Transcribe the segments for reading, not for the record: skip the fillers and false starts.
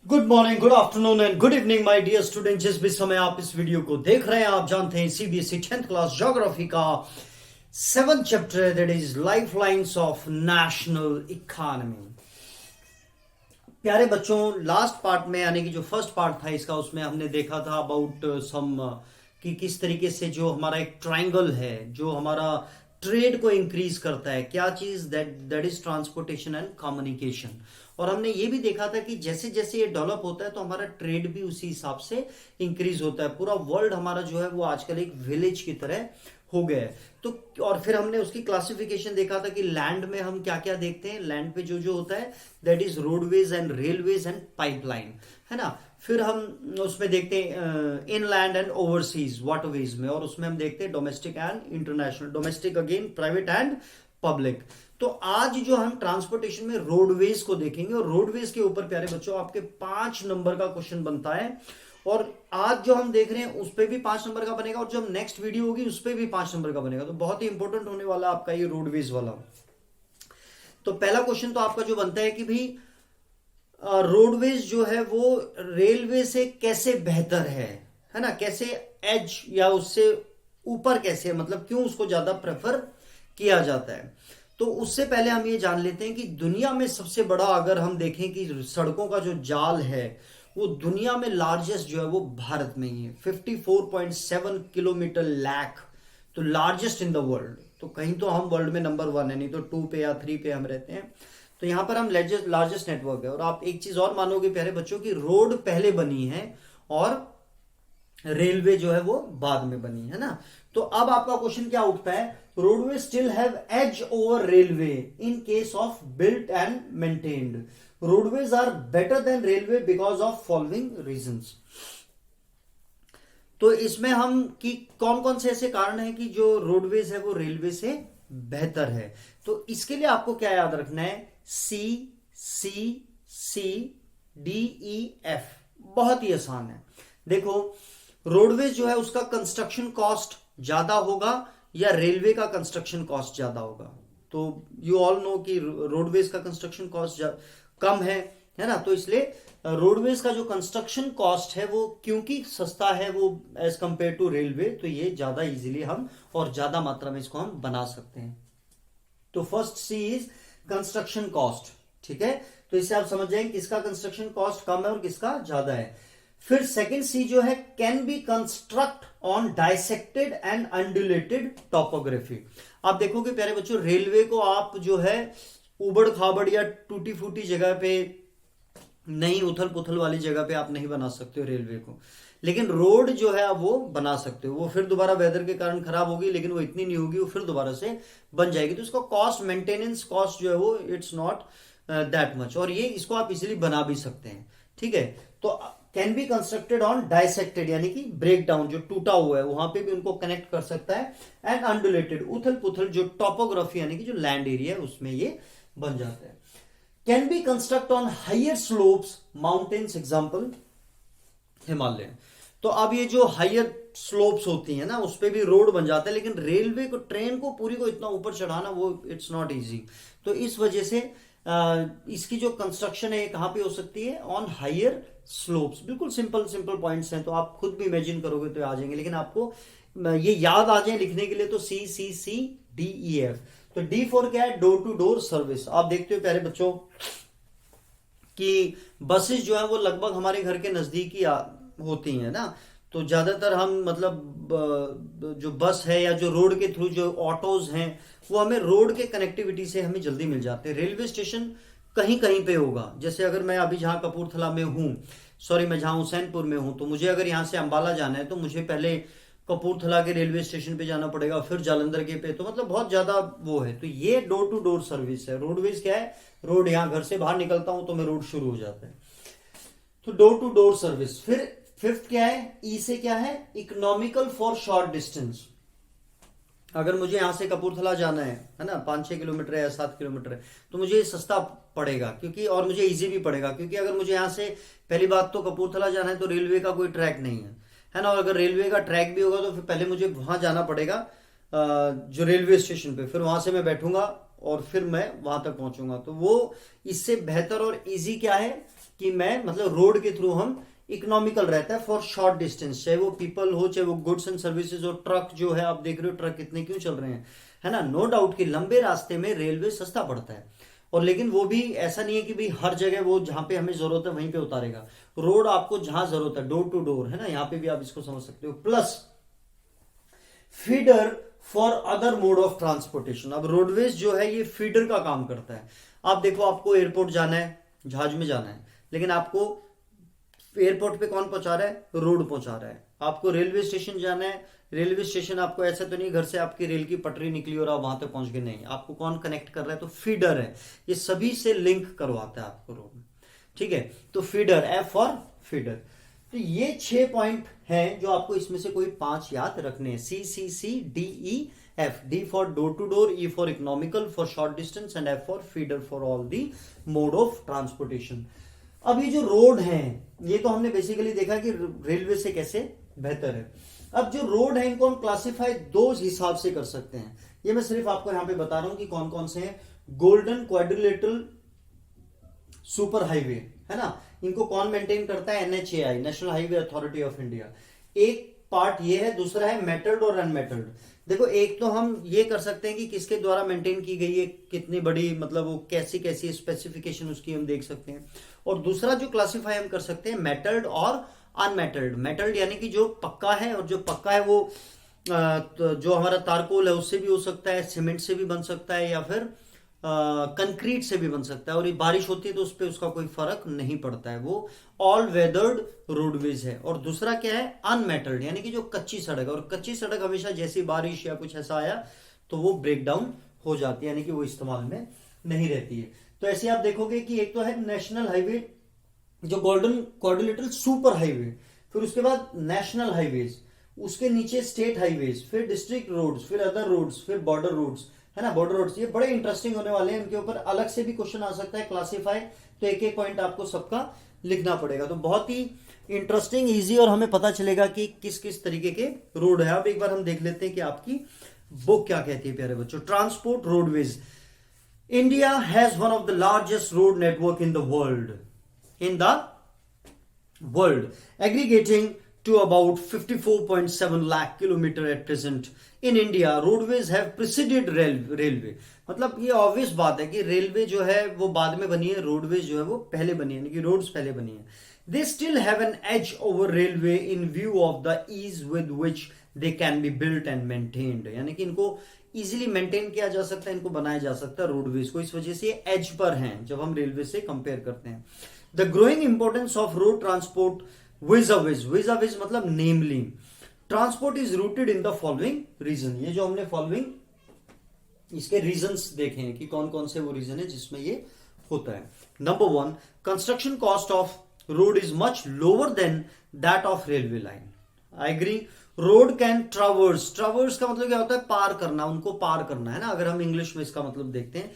Good morning, good afternoon and good evening my dear student. जिस भी समय आप इस वीडियो को देख रहे हैं, आप जानते हैं सीबीएसई 10th क्लास ज्योग्राफी का 7th chapter that is life lines of national economy. प्यारे बच्चों, लास्ट पार्ट में यानी कि जो फर्स्ट पार्ट था इसका, उसमें हमने देखा था अबाउट सम कि किस तरीके से जो हमारा एक ट्रायंगल है जो हमारा ट्रेड को इंक्रीज करता है, क्या चीज that is transportation and communication. और हमने ये भी देखा था कि जैसे जैसे ये डेवलप होता है तो हमारा ट्रेड भी उसी हिसाब से इंक्रीज होता है। पूरा वर्ल्ड हमारा जो है वो आजकल एक विलेज की तरह हो गया है। तो और फिर हमने उसकी क्लासिफिकेशन देखा था कि लैंड में हम क्या क्या देखते हैं। लैंड पे जो जो होता है that is roadways and railways and pipeline, है ना। फिर हम उसमें देखते हैं इनलैंड एंड ओवरसीज वाटरवेज में, और उसमें हम देखते हैं domestic and international. Domestic again private and public. तो आज जो हम ट्रांसपोर्टेशन में रोडवेज को देखेंगे, और रोडवेज के ऊपर प्यारे बच्चों आपके 5 नंबर का क्वेश्चन बनता है। और आज जो हम देख रहे हैं उस पर भी 5 नंबर का बनेगा, और जो नेक्स्ट वीडियो होगी उस पर भी 5 नंबर का बनेगा। तो बहुत ही इंपॉर्टेंट होने वाला आपका ये रोडवेज वाला। तो पहला क्वेश्चन तो आपका जो बनता है कि भाई रोडवेज जो है वो रेलवे से कैसे बेहतर है ना, कैसे एज या उससे ऊपर कैसे, मतलब क्यों उसको ज्यादा प्रेफर किया जाता है। तो उससे पहले हम ये जान लेते हैं कि दुनिया में सबसे बड़ा, अगर हम देखें कि सड़कों का जो जाल है वो दुनिया में लार्जेस्ट जो है वो भारत में ही है। 54.7 किलोमीटर लैक, तो लार्जेस्ट इन द वर्ल्ड। तो कहीं तो हम वर्ल्ड में नंबर 1 है, नहीं तो 2 पे या 3 पे हम रहते हैं। तो यहां पर हम लार्जेस्ट नेटवर्क है। और आप एक चीज और मानोगे प्यारे बच्चों की रोड पहले बनी है और रेलवे जो है वो बाद में बनी है ना। तो अब आपका क्वेश्चन क्या उठता है, roadway still have edge over railway in case of built and maintained. Roadways are better than railway because of following reasons. तो इसमें हम कि कौन कौन से ऐसे कारण हैं कि जो रोडवेज है वो रेलवे से बेहतर है। तो इसके लिए आपको क्या याद रखना है, सी सी सी डी ई एफ। बहुत ही आसान है। देखो, रोडवेज जो है उसका कंस्ट्रक्शन कॉस्ट ज्यादा होगा या रेलवे का कंस्ट्रक्शन कॉस्ट ज्यादा होगा। तो यू ऑल नो कि रोडवेज का कंस्ट्रक्शन कॉस्ट कम है ना। तो इसलिए रोडवेज का जो कंस्ट्रक्शन कॉस्ट है वो क्योंकि सस्ता है वो एज कंपेयर टू रेलवे, तो ये ज्यादा इजीली हम और ज्यादा मात्रा में इसको हम बना सकते हैं। तो first C is construction cost, ठीक है। तो इससे आप समझ जाएंगे किसका कंस्ट्रक्शन कॉस्ट कम है और किसका ज्यादा है। फिर सेकंड सी जो है, can be construct on dissected and undulated topography. आप देखोगे प्यारे बच्चों, रेलवे को आप जो है उबड़ खाबड़ या टूटी फूटी जगह पे नहीं, उथल पुथल वाली जगह पे आप नहीं बना सकते हो रेलवे को। लेकिन रोड जो है आप वो बना सकते हो। वो फिर दोबारा वेदर के कारण खराब होगी, लेकिन वो इतनी नहीं होगी, वो फिर दोबारा से बन जाएगी। तो इसका कॉस्ट, मेंटेनेंस कॉस्ट जो है वो इट्स नॉट दैट मच, और ये इसको आप इजिली बना भी सकते हैं, ठीक है। तो can be constructed on dissected यानी कि ब्रेक डाउन, जो टूटा हुआ है वहां पे भी उनको कनेक्ट कर सकता है। एंड अंडुलेटेड, उथल पुथल जो टोपोग्राफी यानी कि जो लैंड एरिया है उसमें ये बन जाता है। Can be construct on higher slopes mountains, example Himalaya. तो अब ये जो हायर स्लोप्स होती है ना उस पे भी रोड बन जाता है, लेकिन रेलवे को, ट्रेन को पूरी को इतना ऊपर चढ़ाना वो इट्स नॉट इजी। तो इस वजह से इसकी जो कंस्ट्रक्शन है कहां पे हो सकती है, ऑन हायर स्लोप्स। बिल्कुल सिंपल सिंपल पॉइंट्स हैं, तो आप खुद भी इमेजिन करोगे तो आ जाएंगे, लेकिन आपको ये याद आ जाए लिखने के लिए तो सी सी सी डी ई एफ। तो डी फॉर क्या है, डोर टू डोर सर्विस। आप देखते हो प्यारे बच्चों कि बसेस जो है वो लगभग हमारे घर के नजदीक ही होती हैं ना। तो ज्यादातर हम मतलब जो बस है या जो रोड के थ्रू जो ऑटोज हैं वो हमें रोड के कनेक्टिविटी से हमें जल्दी मिल जाते हैं। रेलवे स्टेशन कहीं कहीं पे होगा, जैसे अगर मैं अभी जहां कपूरथला में हूं, सॉरी मैं जहां हुसैनपुर में हूं, तो मुझे अगर यहां से अंबाला जाना है तो मुझे पहले कपूरथला के रेलवे स्टेशन पे जाना पड़ेगा, फिर जालंधर के पे, तो मतलब बहुत ज्यादा वो है। तो ये डोर टू डोर सर्विस है। रोडवेज क्या है, रोड यहां घर से बाहर निकलता हूं तो मैं रोड शुरू हो जाता है, तो डोर टू डोर सर्विस। फिर फिफ्थ क्या है, ई से क्या है, इकोनॉमिकल फॉर शॉर्ट डिस्टेंस। अगर मुझे यहां से कपूरथला जाना है ना, 5-6 किलोमीटर है या 7 किलोमीटर है, तो मुझे सस्ता पड़ेगा क्योंकि, और मुझे इजी भी पड़ेगा क्योंकि अगर मुझे यहां से, पहली बात तो कपूरथला जाना है तो रेलवे का कोई ट्रैक नहीं है ना। और अगर रेलवे का ट्रैक भी होगा तो फिर पहले मुझे वहां जाना पड़ेगा जो रेलवे स्टेशन पे, फिर वहां से मैं बैठूंगा और फिर मैं वहां तक पहुंचूंगा। तो वो इससे बेहतर और इजी क्या है, कि मैं मतलब रोड के थ्रू हम इकोनॉमिकल रहता है फॉर शॉर्ट डिस्टेंस, चाहे वो पीपल हो चाहे वो गुड्स एंड सर्विसेज हो। ट्रक जो है आप देख रहे हो ट्रक कितने क्यों चल रहे हैं, है ना। नो डाउट कि लंबे रास्ते में रेलवे सस्ता पड़ता है, और लेकिन वो भी ऐसा नहीं है कि भाई हर जगह वो जहां पे हमें जरूरत है वहीं पे उतारेगा। रोड आपको जहां जरूरत है, डोर टू डोर, है ना, यहाँ पे भी आप इसको समझ सकते हो। Plus feeder for other mode of transportation. अब रोडवेज जो है ये फीडर का काम करता है। आप देखो, आपको एयरपोर्ट जाना है, जहाज में जाना है, लेकिन आपको एयरपोर्ट पे कौन पहुंचा रहा है, रोड पहुंचा रहा है। आपको रेलवे स्टेशन जाना है, रेलवे स्टेशन आपको ऐसा तो नहीं घर से आपकी रेल की पटरी निकली और आप वहां तक पहुंच गए, नहीं, आपको कौन कनेक्ट कर रहा है, तो फीडर है, ये सभी से लिंक करवाता है आपको रोड। ठीक है, तो फीडर, एफ फॉर फीडर। तो ये 6 पॉइंट हैं जो आपको इसमें से कोई 5 याद रखने हैं। CCCDEF, D for door to door, E for economical for short distance, and F for feeder for all the mode of transportation. अब ये जो रोड हैं, ये तो हमने बेसिकली देखा कि रेलवे से कैसे बेहतर है। अब जो रोड है इनको हम क्लासिफाई 2 हिसाब से कर सकते हैं। ये मैं सिर्फ आपको यहां पे बता रहा हूं कि कौन कौन से हैं। गोल्डन क्वाड्रिलेटरल सुपर हाईवे, है ना, इनको कौन मेंटेन करता है, NHAI, national highway authority of India. एक पार्ट ये है, दूसरा है मेटल्ड और अनमेटल्ड। देखो, एक तो हम ये कर सकते हैं कि किसके द्वारा मेंटेन की गई है, कितनी बड़ी, मतलब वो कैसी कैसी स्पेसिफिकेशन उसकी हम देख सकते हैं। और दूसरा जो क्लासिफाई हम कर सकते हैं, मेटल्ड और अनमेटल्ड। मेटल्ड यानी कि जो पक्का है, और जो पक्का है वो तो जो हमारा तारकोल है उससे भी हो सकता है, सीमेंट से भी बन सकता है, या फिर कंक्रीट से भी बन सकता है, और ये बारिश होती है तो उस पर उसका कोई फर्क नहीं पड़ता है, वो ऑल वेदर्ड रोडवेज है। और दूसरा क्या है, अनमेटल्ड, यानी कि जो कच्ची सड़क है, और कच्ची सड़क हमेशा जैसी बारिश या कुछ ऐसा आया तो वो ब्रेक डाउन हो जाती है, यानी कि वो इस्तेमाल में नहीं रहती है। तो ऐसे आप देखोगे कि एक तो है नेशनल हाईवे, जो गोल्डन क्वाड्रिलेटरल सुपर हाईवे, फिर उसके बाद नेशनल हाईवेज, उसके नीचे स्टेट हाईवेज, फिर डिस्ट्रिक्ट रोड्स, फिर अदर रोड्स, फिर बॉर्डर रोड्स, है ना, बॉर्डर रोड्स। ये बड़े इंटरेस्टिंग होने वाले हैं, इनके ऊपर अलग से भी क्वेश्चन आ सकता है क्लासिफाई, तो एक एक पॉइंट आपको सबका लिखना पड़ेगा। तो बहुत ही इंटरेस्टिंग, इजी, और हमें पता चलेगा कि किस किस तरीके के रोड है। अब एक बार हम देख लेते हैं कि आपकी बुक क्या कहती है प्यारे बच्चों। Transport roadways. India has one of the largest road network in the world, aggregating to about 54.7 lakh kilometer at present. In India, roadways have preceded railway. मतलब ये ऑब्वियस बात है कि रेलवे जो है वो बाद में बनी है, रोडवेज जो है वो पहले बनी है, यानी कि रोड्स पहले बनी है। They still have an edge over railway in view of the ease with which they can be built and maintained. यानी कि इनको इजीली मेंटेन किया जा सकता है, इनको बनाया जा सकता है रोडवेज को, इस वजह से ये एज पर हैं जब हम रेलवे से कंपेयर करते हैं। The growing importance of road transport vis-a-vis मतलब namely transport is rooted in the following region. ये जो हमने फॉलोइंग इसके रीजंस देखे हैं कि कौन कौन से वो रीजन है जिसमें ये होता है। Number 1, construction cost of road is much lower than that of railway line. I agree. Road can traverse का मतलब क्या होता है, पार करना, उनको पार करना, है ना, अगर हम इंग्लिश में इसका मतलब देखते हैं।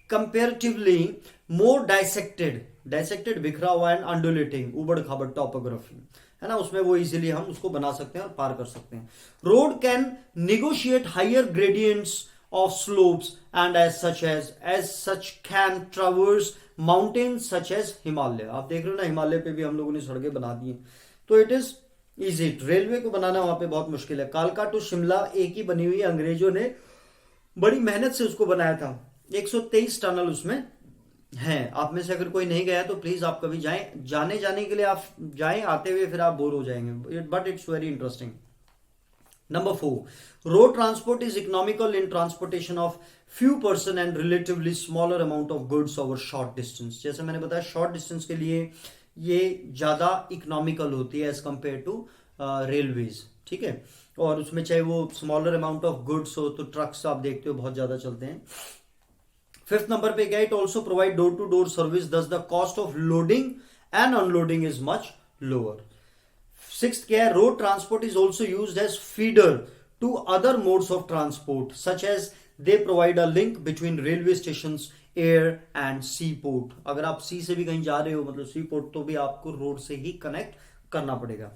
कंपेरेटिवली मोर डाइसेक्टेड बिखरा हुआ एंड अंडुलेटिंग, उबड़ खाबड़ टॉपोग्राफी, है ना, उसमें वो इजीली हम उसको बना सकते हैं और पार कर सकते हैं। Road can negotiate higher gradients of slopes and as such can traverse mountains such as Himalaya. आप देख रहे हो ना, हिमालय पे भी हम लोगों ने सड़कें बना दी हैं, तो इट इज इजी। रेलवे को बनाना वहां पे बहुत मुश्किल है। कालका टू शिमला एक ही बनी हुई है, अंग्रेजों ने बड़ी मेहनत से उसको बनाया था। 123 टनल उसमें हैं। आप में से अगर कोई नहीं गया तो प्लीज आप कभी जाएं, जाने के लिए आप जाएं, आते हुए फिर आप बोर हो जाएंगे, but it's very interesting. Number 4, road transport is economical in transportation of few person and relatively smaller amount of goods over short distance. जैसे मैंने बताया, शॉर्ट डिस्टेंस के लिए ये ज्यादा इकोनॉमिकल होती है एज कंपेयर टू रेलवेज, ठीक है। और उसमें चाहे वो स्मॉलर अमाउंट ऑफ गुड्स हो, तो ट्रक्स आप देखते हो बहुत ज्यादा चलते हैं। 5th नंबर पे क्या, it also provide door to door service, thus the cost of loading and unloading is much lower. 6th क्या है, road transport is also used as feeder to other modes of transport such as they provide a link between railway station, air and sea port. अगर आप सी से भी कहीं जा रहे हो, मतलब सी पोर्ट, तो भी आपको रोड से ही कनेक्ट करना पड़ेगा।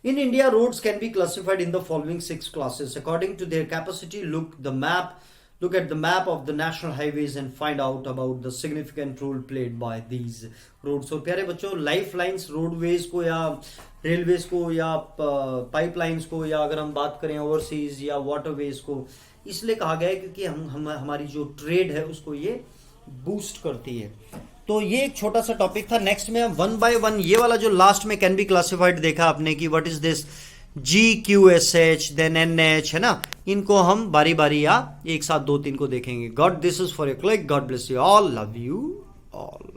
In India roads can be classified in the following 6 classes according to their capacity. Look the map, look at the map of the national highways and find out about the significant role played by these roads. और प्यारे बच्चों, life lines roadways को या railways को या pipelines को, या अगर हम बात करें ओवरसीज या वाटरवेज को, इसलिए कहा गया है क्योंकि हम हमारी जो ट्रेड है उसको ये बूस्ट करती है. तो ये एक छोटा सा टॉपिक था. नेक्स्ट में हम 1 by 1 ये वाला जो लास्ट में कैन बी क्लासिफाइड देखा आपने कि what is this GQSH then NH है ना, इनको हम बारी बारी या एक साथ 2-3 को देखेंगे. God this is for your click. God bless you all. Love you all.